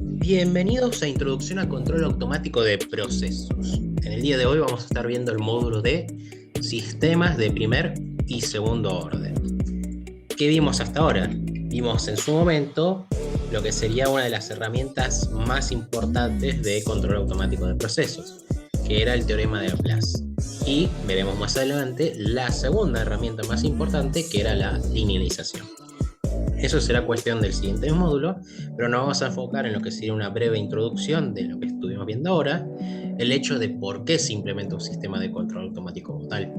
Bienvenidos a Introducción a Control Automático de Procesos. En el día de hoy vamos a estar viendo el módulo de Sistemas de primer y segundo orden. ¿Qué vimos hasta ahora? Vimos en su momento lo que sería una de las herramientas más importantes de control automático de procesos, que era el teorema de Laplace. Y veremos más adelante la segunda herramienta más importante, que era la linealización. Eso será cuestión del siguiente módulo, pero nos vamos a enfocar en lo que sería una breve introducción de lo que estuvimos viendo ahora, el hecho de por qué se implementa un sistema de control automático como tal.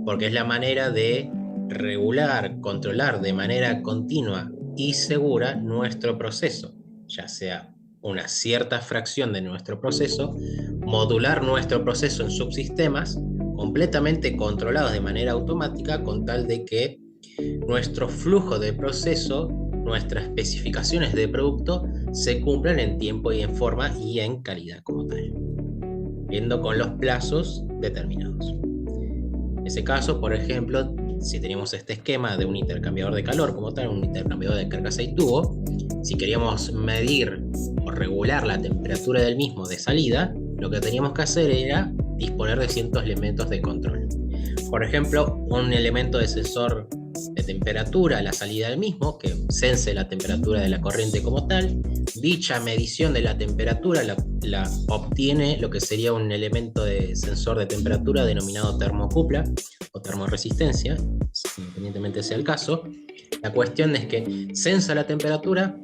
Porque es la manera de regular, controlar de manera continua y segura nuestro proceso, ya sea una cierta fracción de nuestro proceso, modular nuestro proceso en subsistemas completamente controlados de manera automática con tal de que nuestro flujo de proceso, nuestras especificaciones de producto se cumplan en tiempo y en forma y en calidad como tal, viendo con los plazos determinados. En ese caso, por ejemplo, si tenemos este esquema de un intercambiador de calor como tal, un intercambiador de cargas y tubo, si queríamos medir o regular la temperatura del mismo de salida, lo que teníamos que hacer era disponer de ciertos elementos de control. Por ejemplo, un elemento de sensor de temperatura a la salida del mismo, que sense la temperatura de la corriente como tal. Dicha medición de la temperatura la obtiene lo que sería un elemento de sensor de temperatura denominado termocupla o termoresistencia, independientemente sea el caso. La cuestión es que sensa la temperatura,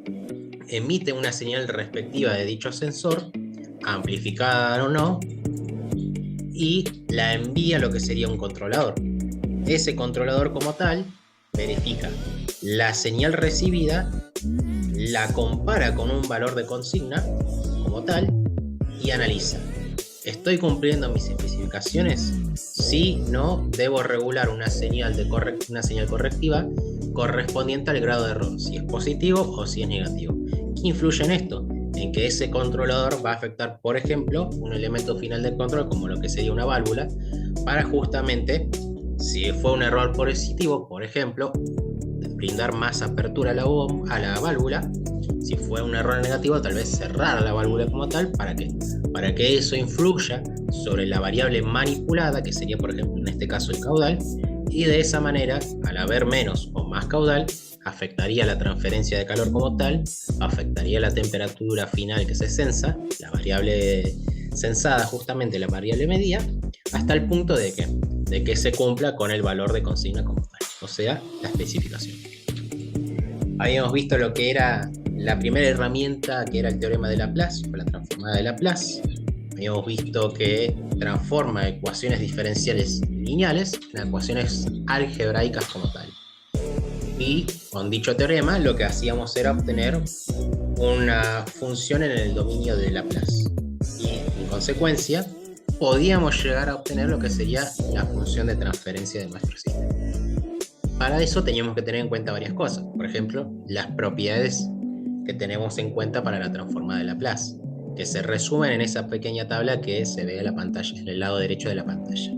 emite una señal respectiva de dicho sensor, amplificada o no, y la envía a lo que sería un controlador. Ese controlador como tal verifica la señal recibida, la compara con un valor de consigna como tal y analiza. ¿Estoy cumpliendo mis especificaciones? Si no, debo regular una señal correctiva correspondiente al grado de error, si es positivo o si es negativo. ¿Qué influye en esto? En que ese controlador va a afectar, por ejemplo, un elemento final del control, como lo que sería una válvula, para justamente, si fue un error positivo, por ejemplo, brindar más apertura a la válvula. Si fue un error negativo, tal vez cerrar la válvula como tal. ¿Para qué? Para que eso influya sobre la variable manipulada, que sería, por ejemplo, en este caso el caudal, y de esa manera, al haber menos o más caudal, afectaría la transferencia de calor como tal, afectaría la temperatura final que se sensa, la variable sensada, justamente la variable medida, hasta el punto de que se cumpla con el valor de consigna como tal, o sea, la especificación. Habíamos visto lo que era la primera herramienta, que era el teorema de Laplace, o la transformada de Laplace. Habíamos visto que transforma ecuaciones diferenciales lineales en ecuaciones algebraicas como tal. Y con dicho teorema lo que hacíamos era obtener una función en el dominio de Laplace. Y en consecuencia podíamos llegar a obtener lo que sería la función de transferencia de nuestro sistema. Para eso teníamos que tener en cuenta varias cosas. Por ejemplo, las propiedades que tenemos en cuenta para la transformada de Laplace, que se resumen en esa pequeña tabla que se ve en la pantalla, en el lado derecho de la pantalla.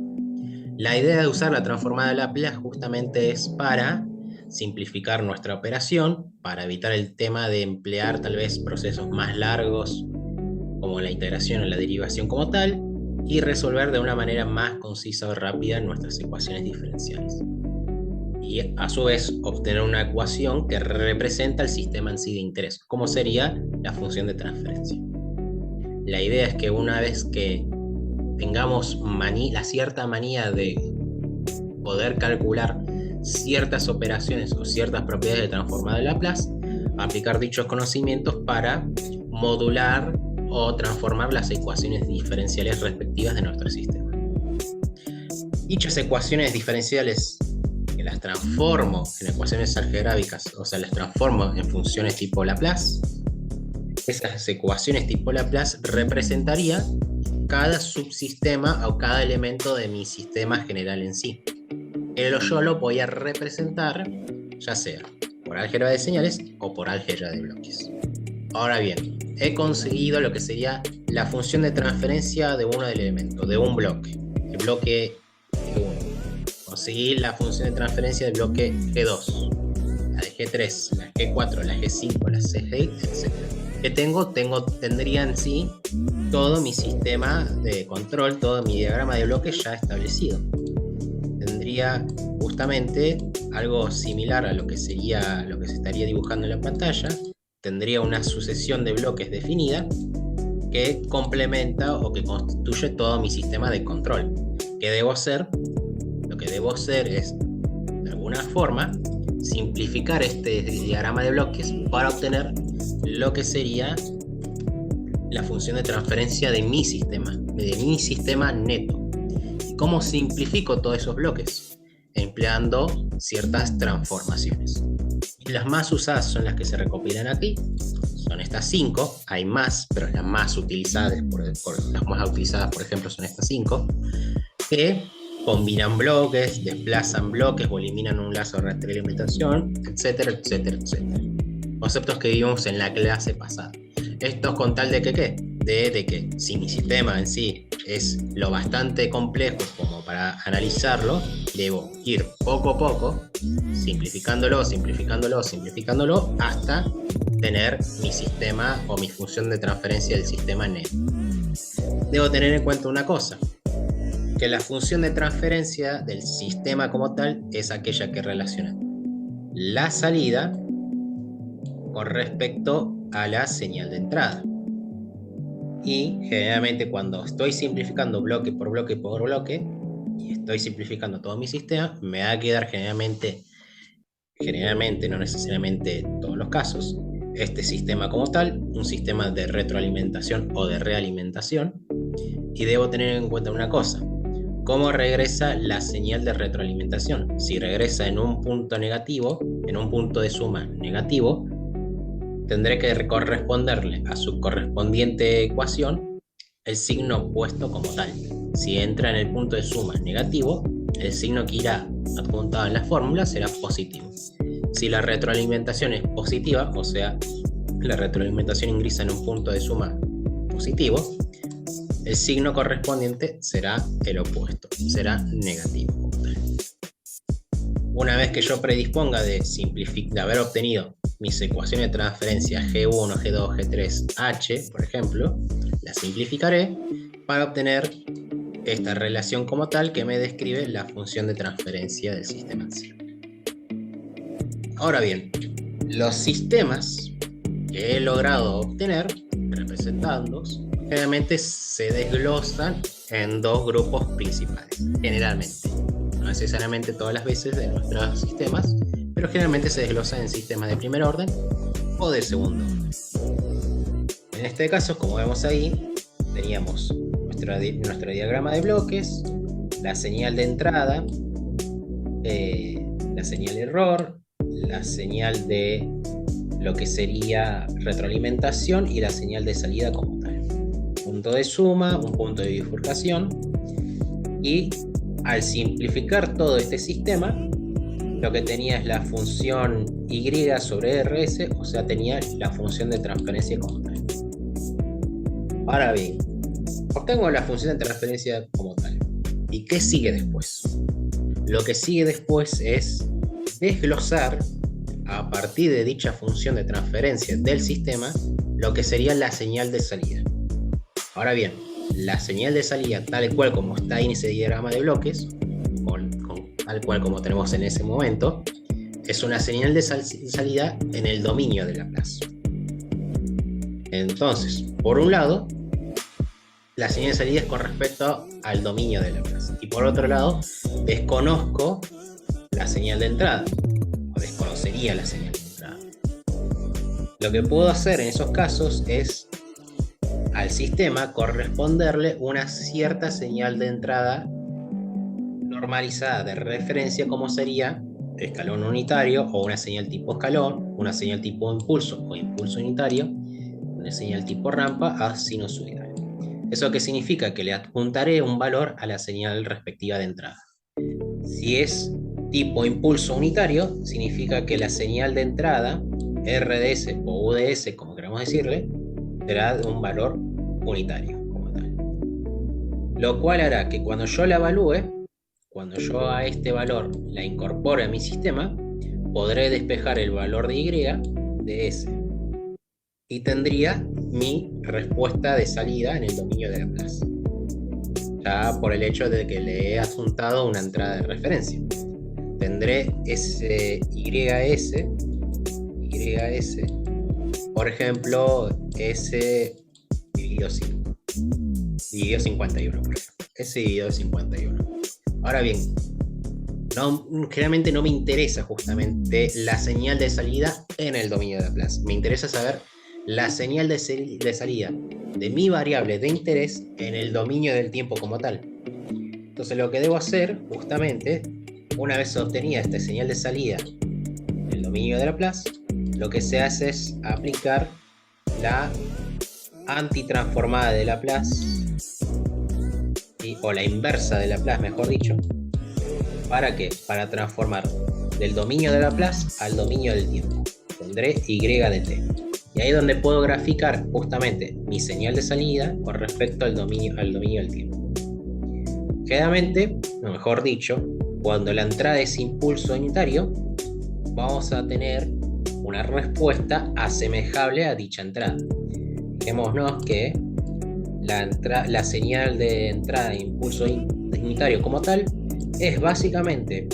La idea de usar la transformada de Laplace justamente es para simplificar nuestra operación, para evitar el tema de emplear tal vez procesos más largos como la integración o la derivación como tal, y resolver de una manera más concisa o rápida nuestras ecuaciones diferenciales. Y a su vez obtener una ecuación que representa el sistema en sí de interés, como sería la función de transferencia. La idea es que una vez que tengamos la cierta manía de poder calcular ciertas operaciones o ciertas propiedades de transformada de Laplace, aplicar dichos conocimientos para modular o transformar las ecuaciones diferenciales respectivas de nuestro sistema. Dichas ecuaciones diferenciales, que las transformo en ecuaciones algebraicas, o sea, las transformo en funciones tipo Laplace, esas ecuaciones tipo Laplace representaría cada subsistema o cada elemento de mi sistema general en sí. Yo lo voy a representar ya sea por álgebra de señales o por álgebra de bloques. Ahora bien, he conseguido lo que sería la función de transferencia de uno del elemento, de un bloque, el bloque G1. Conseguí la función de transferencia del bloque G2, la de G3, la G4, la G5, la C6, etc. que tendría en sí todo mi sistema de control, todo mi diagrama de bloques ya establecido. Tendría justamente algo similar a lo que se estaría dibujando en la pantalla. Tendría una sucesión de bloques definida que complementa o que constituye todo mi sistema de control. Lo que debo hacer es, de alguna forma, simplificar este diagrama de bloques para obtener lo que sería la función de transferencia de mi sistema neto. ¿Cómo simplifico todos esos bloques? Empleando ciertas transformaciones. Y las más usadas son las que se recopilan aquí. Son estas 5, hay más, pero las más utilizadas, por ejemplo, son estas 5, que combinan bloques, desplazan bloques o eliminan un lazo de retroalimentación, etcétera, etcétera, etcétera. Conceptos que vimos en la clase pasada. Esto con tal de que, de que si mi sistema en sí es lo bastante complejo como para analizarlo, debo ir poco a poco, simplificándolo, hasta tener mi sistema o mi función de transferencia del sistema neto. Debo tener en cuenta una cosa, que la función de transferencia del sistema como tal es aquella que relaciona la salida con respecto a la señal de entrada. Y generalmente cuando estoy simplificando bloque por bloque por bloque y estoy simplificando todo mi sistema, me va a quedar generalmente, no necesariamente en todos los casos, este sistema como tal, un sistema de retroalimentación o de realimentación. Y debo tener en cuenta una cosa: ¿cómo regresa la señal de retroalimentación? Si regresa en un punto negativo, en un punto de suma negativo, tendré que corresponderle a su correspondiente ecuación el signo opuesto como tal. Si entra en el punto de suma negativo, el signo que irá adjuntado en la fórmula será positivo. Si la retroalimentación es positiva, o sea, la retroalimentación ingresa en un punto de suma positivo, el signo correspondiente será el opuesto, será negativo. Una vez que yo predisponga de haber obtenido mis ecuaciones de transferencia G1, G2, G3, H, por ejemplo, las simplificaré para obtener esta relación como tal que me describe la función de transferencia del sistema en sí. Ahora bien, los sistemas que he logrado obtener, representándolos, generalmente se desglosan en dos grupos principales, generalmente. No necesariamente todas las veces de nuestros sistemas, pero generalmente se desglosan en sistemas de primer orden o de segundo orden. En este caso, como vemos ahí, teníamos nuestro diagrama de bloques, la señal de entrada, la señal de error, la señal de lo que sería retroalimentación y la señal de salida como tal. Punto de suma, un punto de bifurcación, y al simplificar todo este sistema, lo que tenía es la función Y sobre RS, o sea, tenía la función de transferencia como tal. Ahora bien, obtengo la función de transferencia como tal. ¿Y qué sigue después? Lo que sigue después es desglosar, a partir de dicha función de transferencia del sistema, lo que sería la señal de salida. Ahora bien, la señal de salida, tal cual como está en ese diagrama de bloques, tal cual como tenemos en ese momento, es una señal de salida en el dominio de Laplace. Entonces, por un lado, la señal de salida es con respecto al dominio de Laplace, y por otro lado, desconozco la señal de entrada, o desconocería la señal de entrada. Lo que puedo hacer en esos casos es al sistema corresponderle una cierta señal de entrada normalizada de referencia, como sería escalón unitario, o una señal tipo escalón, una señal tipo impulso o impulso unitario, una señal tipo rampa a sinusoidal. ¿Eso qué significa? Que le adjuntaré un valor a la señal respectiva de entrada. Si es tipo impulso unitario, significa que la señal de entrada, RDS o UDS, como queramos decirle, será de un valor unitario como tal. Lo cual hará que cuando yo la evalúe, cuando yo a este valor la incorpore a mi sistema, podré despejar el valor de Y de S. y tendría mi respuesta de salida en el dominio de Laplace. Ya por el hecho de que le he adjuntado una entrada de referencia. Tendré ese YS, por ejemplo, S dividido 5, dividido 51, por ejemplo. S dividido 51. Ahora bien, generalmente no me interesa justamente la señal de salida en el dominio de Laplace. Me interesa saber la señal de salida de mi variable de interés en el dominio del tiempo como tal. Entonces lo que debo hacer justamente, una vez obtenida esta señal de salida en el dominio de Laplace, lo que se hace es aplicar la antitransformada de Laplace, o la inversa de Laplace, mejor dicho. ¿Para qué? Para transformar del dominio de Laplace al dominio del tiempo. Tendré y de t. Y ahí es donde puedo graficar justamente mi señal de salida con respecto al dominio del tiempo. Generalmente, o mejor dicho, cuando la entrada es impulso unitario, vamos a tener una respuesta asemejable a dicha entrada. Fijémonos que la señal de entrada de impulso unitario como tal es básicamente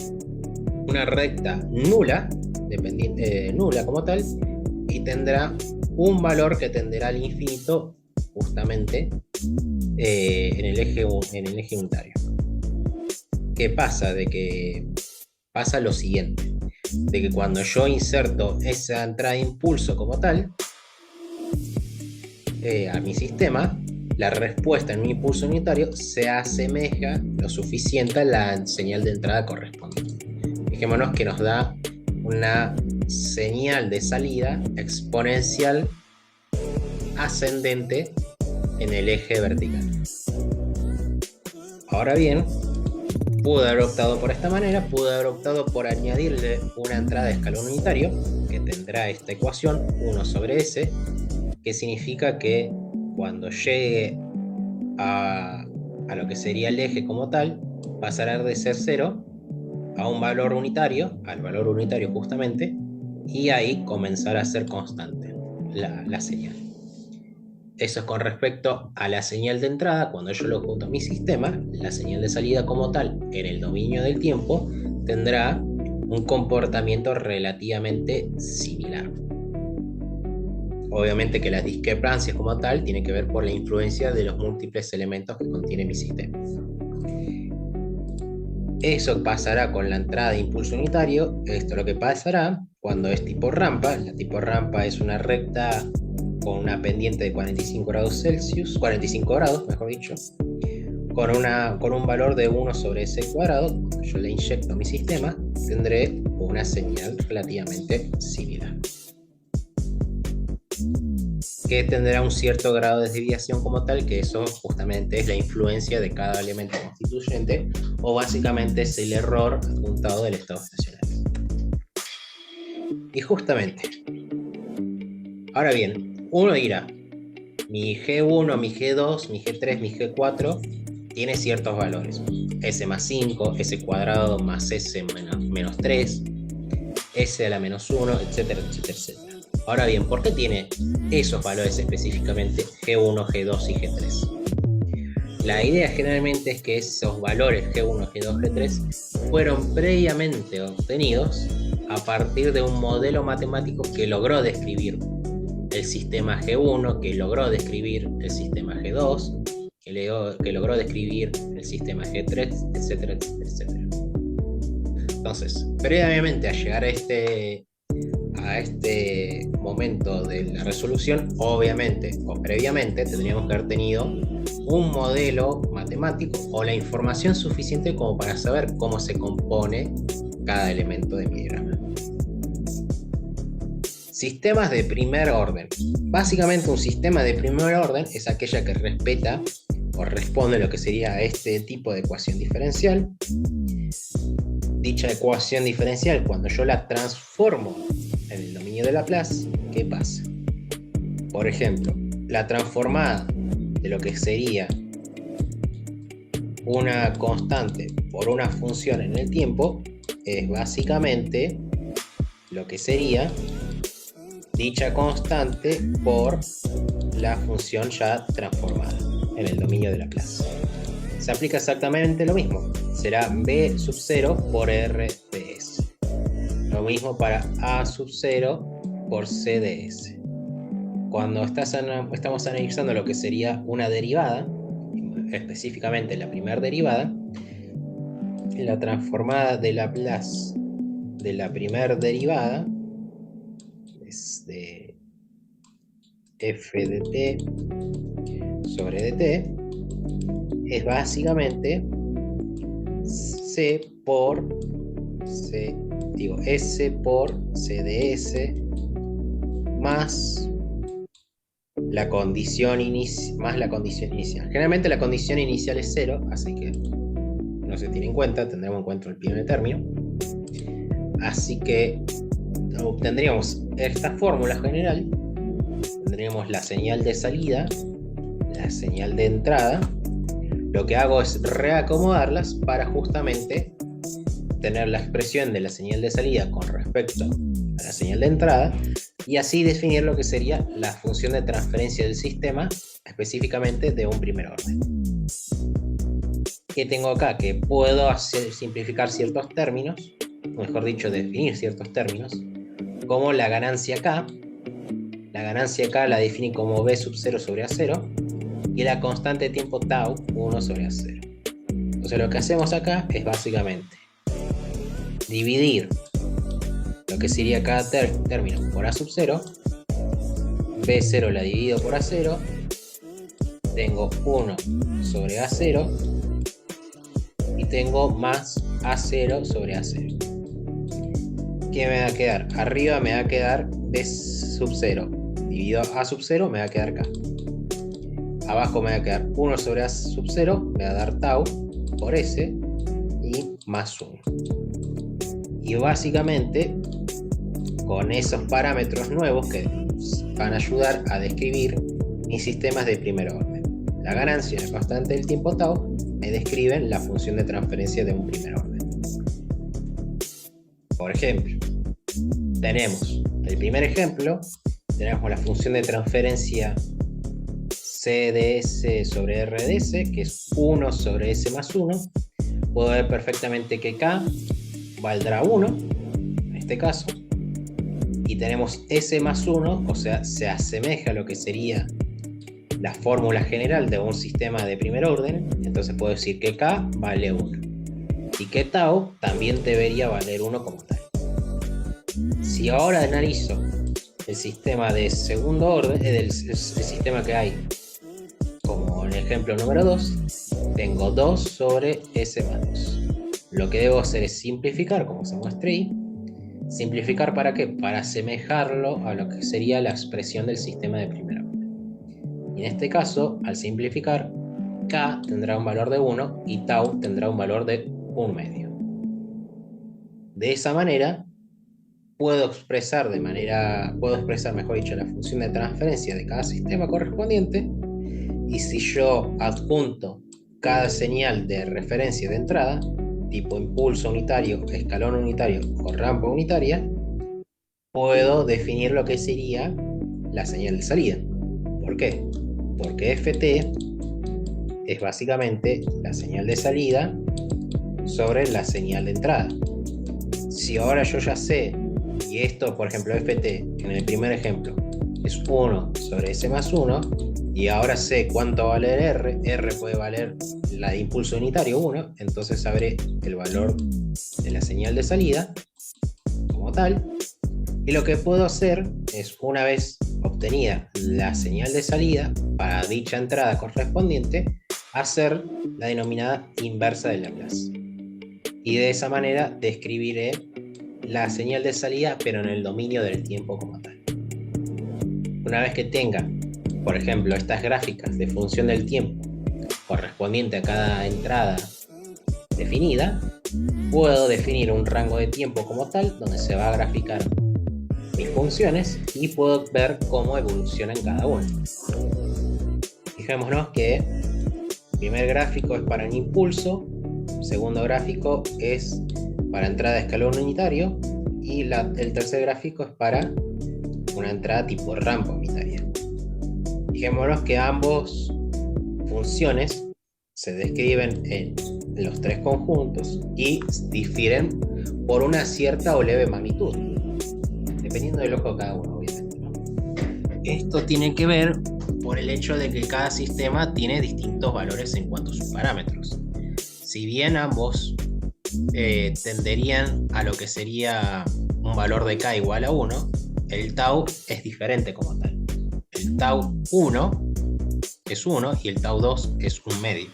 una recta nula, nula como tal, y tendrá un valor que tenderá al infinito justamente en el eje unitario. ¿Qué pasa? De que pasa lo siguiente, de que cuando yo inserto esa entrada de impulso como tal a mi sistema, la respuesta en un impulso unitario se asemeja lo suficiente a la señal de entrada correspondiente. Fijémonos que nos da una señal de salida exponencial ascendente en el eje vertical. Ahora bien, pude haber optado por esta manera, pude haber optado por añadirle una entrada de escalón unitario que tendrá esta ecuación 1 sobre S, que significa que cuando llegue a lo que sería el eje como tal, pasará de ser 0 a un valor unitario, al valor unitario justamente, y ahí comenzará a ser constante la señal. Eso es con respecto a la señal de entrada. Cuando yo lo junto a mi sistema, la señal de salida como tal, en el dominio del tiempo, tendrá un comportamiento relativamente similar. Obviamente que las discrepancias como tal tienen que ver por la influencia de los múltiples elementos que contiene mi sistema. Eso pasará con la entrada de impulso unitario. Esto es lo que pasará cuando es tipo rampa. La tipo rampa es una recta con una pendiente de 45 grados Celsius, 45 grados mejor dicho, con un valor de 1 sobre S cuadrado. Cuando yo le inyecto a mi sistema, tendré una señal relativamente similar, que tendrá un cierto grado de desviación como tal, que eso justamente es la influencia de cada elemento constituyente, o básicamente es el error adjuntado del estado estacionario. Y justamente, ahora bien, uno dirá, mi G1, mi G2, mi G3, mi G4 tiene ciertos valores. S más 5, S cuadrado más S menos 3, S a la menos 1, etcétera, etcétera, etcétera. Ahora bien, ¿por qué tiene esos valores específicamente G1, G2 y G3? La idea generalmente es que esos valores G1, G2, G3 fueron previamente obtenidos a partir de un modelo matemático que logró describir el sistema G1, que logró describir el sistema G2, que logró describir el sistema G3, etcétera, etcétera, etcétera. Entonces, previamente a llegar a este momento de la resolución, obviamente o previamente tendríamos que haber tenido un modelo matemático o la información suficiente como para saber cómo se compone cada elemento de mi diagrama. Sistemas de primer orden. Básicamente un sistema de primer orden es aquella que respeta o responde a lo que sería este tipo de ecuación diferencial. Dicha ecuación diferencial, cuando yo la transformo en el dominio de Laplace, ¿qué pasa? Por ejemplo, la transformada de lo que sería una constante por una función en el tiempo es básicamente lo que sería dicha constante por la función ya transformada en el dominio de la clase. Se aplica exactamente lo mismo. Será B sub 0 por R de S. Lo mismo para A sub 0 por C de S. Cuando estamos analizando lo que sería una derivada, específicamente la primera derivada, la transformada de Laplace de la primera derivada es de f de t sobre dt, es básicamente S por C de S más la condición inicial. Generalmente la condición inicial es 0, así que no se tiene en cuenta, tendremos en cuenta el primer término. Así que obtendríamos esta fórmula general, tendríamos la señal de salida, la señal de entrada. Lo que hago es reacomodarlas para justamente tener la expresión de la señal de salida con respecto a la señal de entrada y así definir lo que sería la función de transferencia del sistema, específicamente de un primer orden. ¿Qué tengo acá? Que puedo simplificar ciertos términos, mejor dicho, definir ciertos términos, como la ganancia K. La ganancia K la definí como B sub 0 sobre A0 y la constante de tiempo tau 1 sobre A0. Entonces lo que hacemos acá es básicamente dividir lo que sería cada término por A sub 0, B0 la divido por A0, tengo 1 sobre A0 y tengo más A0 sobre A0. ¿Qué me va a quedar? Arriba me va a quedar B sub 0 dividido A sub 0, me va a quedar K. Abajo me va a quedar 1 sobre A sub 0, me va a dar tau por S y más 1. Y básicamente con esos parámetros nuevos que van a ayudar a describir mis sistemas de primer orden. La ganancia y la constante del tiempo tau me describen la función de transferencia de un primer orden. Por ejemplo, tenemos el primer ejemplo, tenemos la función de transferencia C de S sobre R de S, que es 1 sobre S más 1. Puedo ver perfectamente que K valdrá 1, en este caso, y tenemos S más 1, o sea, se asemeja a lo que sería la fórmula general de un sistema de primer orden. Entonces puedo decir que K vale 1 y que tau también debería valer 1 como tal. Si ahora analizo el sistema de segundo orden, el sistema que hay como en el ejemplo número 2, tengo 2 sobre S más 2. Lo que debo hacer es simplificar, como se muestra ahí. ¿Simplificar para qué? Para asemejarlo a lo que sería la expresión del sistema de primer orden. Y en este caso, al simplificar, K tendrá un valor de 1 y tau tendrá un valor de 1 medio. De esa manera, puedo expresar, mejor dicho, la función de transferencia de cada sistema correspondiente. Y si yo adjunto cada señal de referencia de entrada, tipo impulso unitario, escalón unitario o rampa unitaria, puedo definir lo que sería la señal de salida. ¿Por qué? Porque ft es básicamente la señal de salida sobre la señal de entrada. Si ahora yo ya sé, y esto, por ejemplo, ft en el primer ejemplo es 1 sobre S más 1, y ahora sé cuánto va a valer R puede valer la de impulso unitario 1, entonces sabré el valor de la señal de salida como tal, y lo que puedo hacer es, una vez obtenida la señal de salida para dicha entrada correspondiente, hacer la denominada inversa de Laplace, y de esa manera describiré la señal de salida pero en el dominio del tiempo como tal. Una vez que tenga, por ejemplo, estas gráficas de función del tiempo correspondiente a cada entrada definida, puedo definir un rango de tiempo como tal, donde se va a graficar mis funciones y puedo ver cómo evolucionan cada una. Fijémonos que el primer gráfico es para un impulso, el segundo gráfico es para entrada de escalón unitario y el tercer gráfico es para una entrada tipo rampa unitaria. Fijémonos que ambos funciones se describen en los tres conjuntos y difieren por una cierta o leve magnitud, dependiendo del ojo de cada uno, obviamente, ¿no? Esto tiene que ver por el hecho de que cada sistema tiene distintos valores en cuanto a sus parámetros. Si bien ambos tenderían a lo que sería un valor de K igual a 1, el tau es diferente como tal. El tau 1 es 1 y el tau 2 es un medio.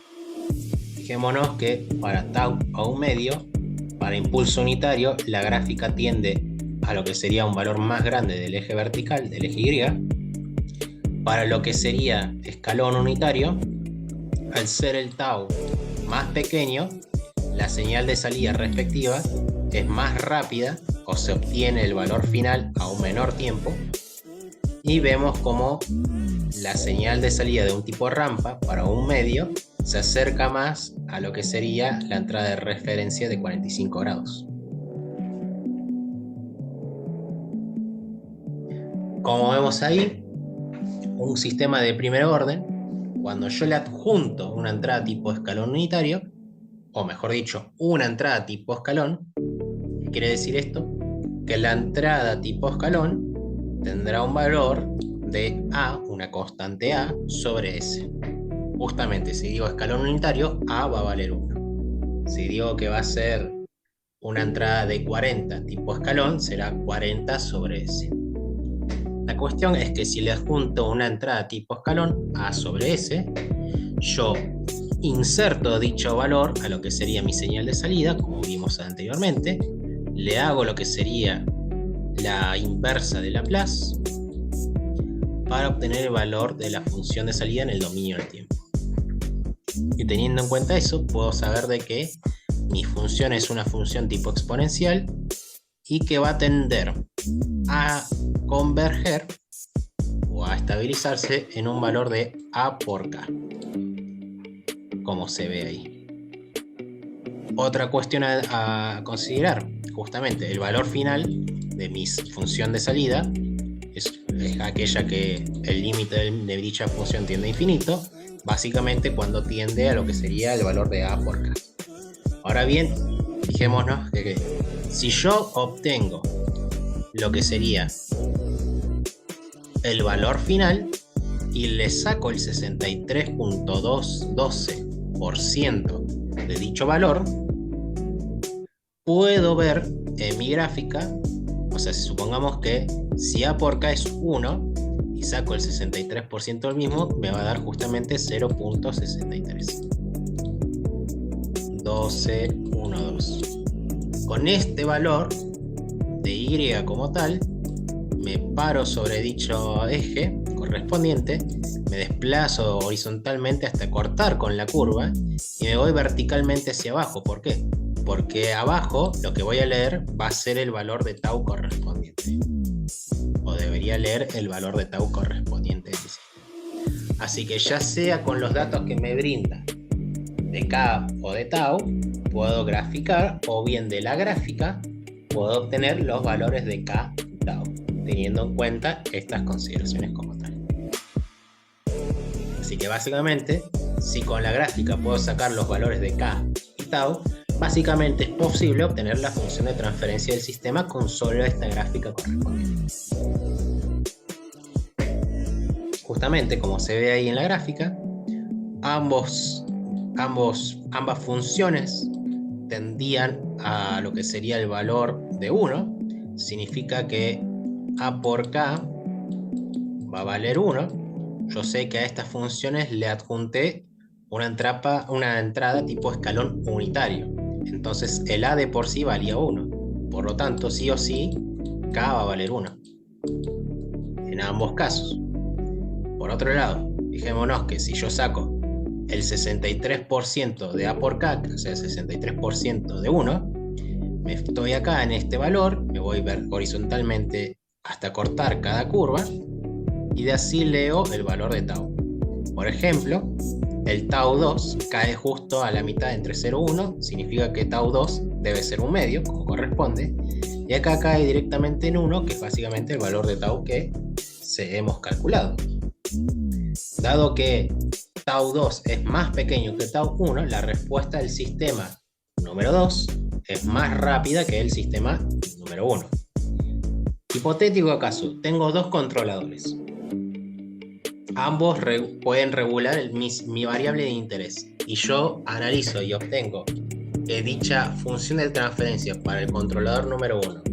Fijémonos que para tau a un medio, para impulso unitario, la gráfica tiende a lo que sería un valor más grande del eje vertical, del eje Y. Para lo que sería escalón unitario, al ser el tau más pequeño, la señal de salida respectiva es más rápida o se obtiene el valor final a un menor tiempo, y vemos como la señal de salida de un tipo rampa para un medio se acerca más a lo que sería la entrada de referencia de 45 grados. Como vemos ahí, un sistema de primer orden, cuando yo le adjunto una entrada tipo escalón unitario, o mejor dicho, una entrada tipo escalón, ¿qué quiere decir esto? Que la entrada tipo escalón tendrá un valor de A, una constante A, sobre S. Justamente, si digo escalón unitario, A va a valer 1. Si digo que va a ser una entrada de 40 tipo escalón, será 40 sobre S. La cuestión es que si le adjunto una entrada tipo escalón, A sobre S, yo inserto dicho valor a lo que sería mi señal de salida, como vimos anteriormente, le hago lo que sería la inversa de Laplace para obtener el valor de la función de salida en el dominio del tiempo. Y teniendo en cuenta eso, puedo saber de que mi función es una función tipo exponencial y que va a tender a converger o a estabilizarse en un valor de A por K, como se ve ahí. Otra cuestión a considerar, justamente el valor final de mi función de salida es aquella que el límite de dicha función tiende a infinito, básicamente cuando tiende a lo que sería el valor de A por K. Ahora bien, fijémonos que si yo obtengo lo que sería el valor final y le saco el 63.212% de dicho valor, puedo ver en mi gráfica, o sea, si supongamos que si A por K es 1 y saco el 63% del mismo, me va a dar justamente 0.63. 1212. Con este valor de Y como tal, me paro sobre dicho eje correspondiente, me desplazo horizontalmente hasta cortar con la curva y me voy verticalmente hacia abajo. ¿Por qué? Porque abajo lo que voy a leer va a ser el valor de tau correspondiente, o debería leer el valor de tau correspondiente del sistema. Así que ya sea con los datos que me brinda de K o de tau, puedo graficar, o bien de la gráfica puedo obtener los valores de K y tau, teniendo en cuenta estas consideraciones como tal. Así que básicamente, si con la gráfica puedo sacar los valores de K y tau, básicamente es posible obtener la función de transferencia del sistema con solo esta gráfica correspondiente. Justamente como se ve ahí en la gráfica, ambas funciones tendían a lo que sería el valor de 1. Significa que A por K va a valer 1. Yo sé que a estas funciones le adjunté una entrada tipo escalón unitario. Entonces el A de por sí valía 1. Por lo tanto, sí o sí, K va a valer 1. En ambos casos. Por otro lado, fijémonos que si yo saco el 63% de A por K, o sea, el 63% de 1, me estoy acá en este valor, me voy a ver horizontalmente hasta cortar cada curva, y de así leo el valor de tau. Por ejemplo, el tau 2 cae justo a la mitad entre 0 y 1, significa que tau 2 debe ser un medio, como corresponde, Y acá cae directamente en 1, que es básicamente el valor de tau que hemos calculado. Dado que tau 2 es más pequeño que tau 1, la respuesta del sistema número 2 es más rápida que el sistema número 1. Hipotético caso, tengo dos controladores. Ambos pueden regular mi variable de interés. Y yo analizo y obtengo que dicha función de transferencia para el controlador número 1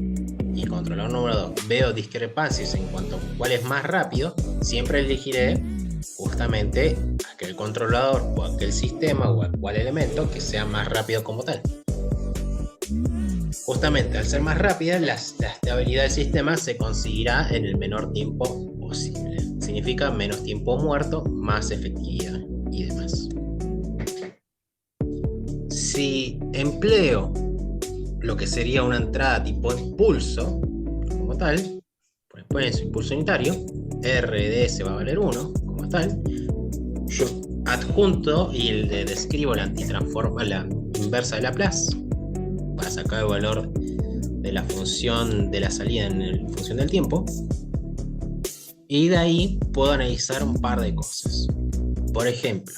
y controlador número 2 veo discrepancias en cuanto a cuál es más rápido, siempre elegiré justamente aquel controlador o aquel sistema o aquel elemento que sea más rápido como tal. Justamente al ser más rápida, la estabilidad del sistema se conseguirá en el menor tiempo posible. Significa menos tiempo muerto, más efectividad y demás. Si empleo lo que sería una entrada tipo impulso, como tal, por exponencia impulso unitario, R de S va a valer 1, como tal, yo adjunto y le describo la inversa de Laplace para sacar el valor de la función de la salida en función del tiempo, y de ahí puedo analizar un par de cosas. Por ejemplo,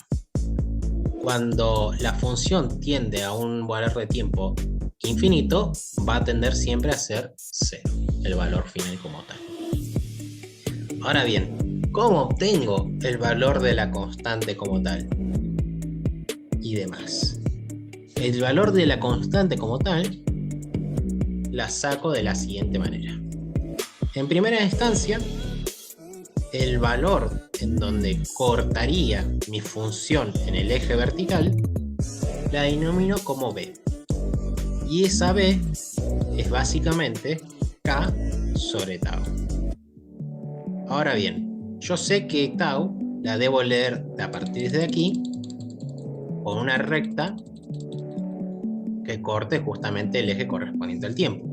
cuando la función tiende a un valor de tiempo infinito, va a tender siempre a ser 0, el valor final como tal. Ahora bien, ¿cómo obtengo el valor de la constante como tal? Y demás. El valor de la constante como tal la saco de la siguiente manera. En primera instancia, el valor en donde cortaría mi función en el eje vertical la denomino como B. Y esa B es básicamente K sobre tau. Ahora bien, yo sé que tau la debo leer a partir de aquí con una recta que corte justamente el eje correspondiente al tiempo.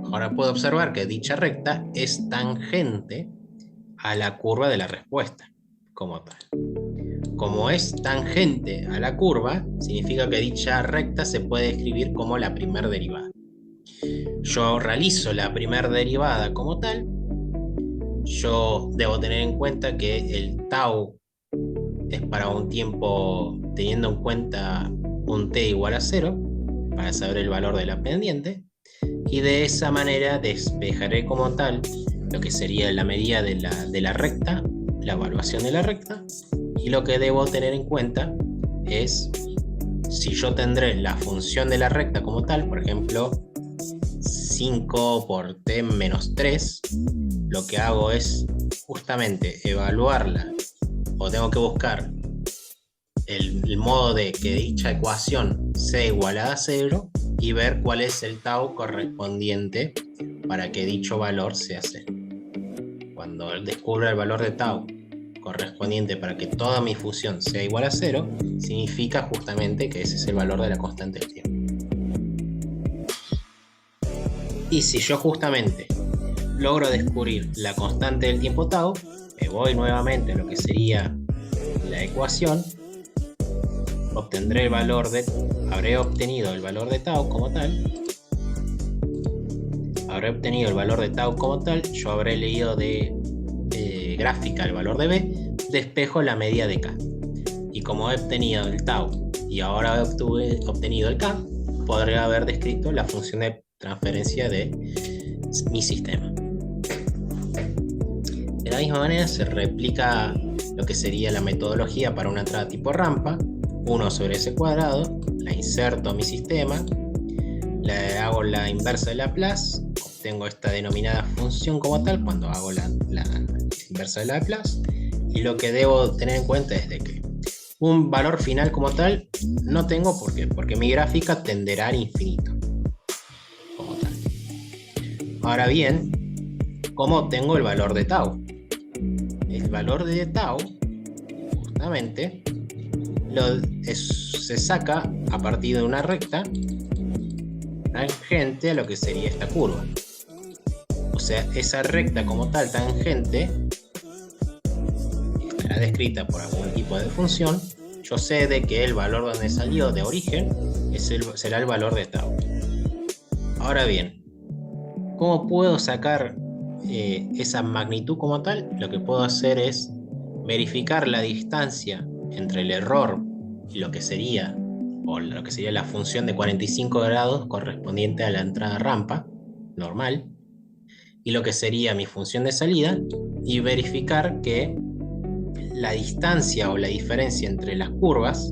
Ahora puedo observar que dicha recta es tangente a la curva de la respuesta como tal. Como es tangente a la curva, significa que dicha recta se puede escribir como la primer derivada. Yo realizo la primer derivada como tal. Yo debo tener en cuenta que el tau es para un tiempo teniendo en cuenta un t igual a 0 para saber el valor de la pendiente, y de esa manera despejaré como tal lo que sería la medida de la recta, la evaluación de la recta, y lo que debo tener en cuenta es si yo tendré la función de la recta como tal, por ejemplo 5 por t menos 3, lo que hago es justamente evaluarla, o tengo que buscar el modo de que dicha ecuación sea igualada a 0 y ver cuál es el tau correspondiente para que dicho valor sea 0. Cuando descubra el valor de tau correspondiente para que toda mi función sea igual a 0, significa justamente que ese es el valor de la constante del tiempo. Y si yo justamente logro descubrir la constante del tiempo tau, me voy nuevamente a lo que sería la ecuación, habré obtenido el valor de tau como tal. Yo habré leído de gráfica el valor de B, despejo la medida de K. Y como he obtenido el tau y ahora he obtenido el K, podré haber descrito la función de transferencia de mi sistema. De la misma manera se replica lo que sería la metodología para una entrada tipo rampa. 1 sobre s cuadrado, la inserto a mi sistema, le hago la inversa de Laplace, obtengo esta denominada función como tal cuando hago la inversa de Laplace, y lo que debo tener en cuenta es de que un valor final como tal no tengo. ¿Por qué? Porque mi gráfica tenderá al infinito como tal. Ahora bien, ¿cómo obtengo el valor de tau? El valor de tau justamente se saca a partir de una recta tangente a lo que sería esta curva. O sea, esa recta como tal tangente estará descrita por algún tipo de función. Yo sé de que el valor donde salió de origen será el valor de tau. Ahora bien, ¿Cómo puedo sacar esa magnitud como tal? Lo que puedo hacer es verificar la distancia entre el error y lo que sería, o lo que sería la función de 45 grados correspondiente a la entrada rampa normal, y lo que sería mi función de salida, y verificar que la distancia o la diferencia entre las curvas,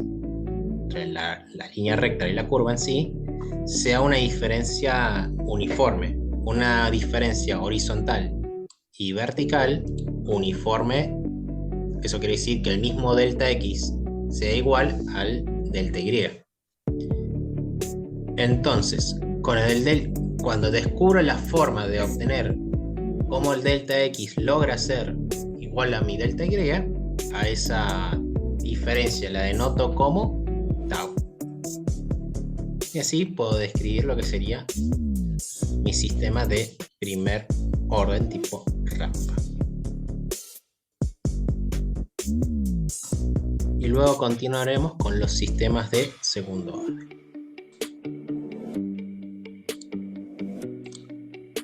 entre la línea recta y la curva en sí, sea una diferencia uniforme, una diferencia horizontal y vertical uniforme. Eso quiere decir que el mismo delta X sea igual al delta Y. Entonces, cuando descubro la forma de obtener cómo el delta X logra ser igual a mi delta Y, a esa diferencia la denoto como tau. Y así puedo describir lo que sería mi sistema de primer orden tipo rampa. Y luego continuaremos con los sistemas de segundo orden.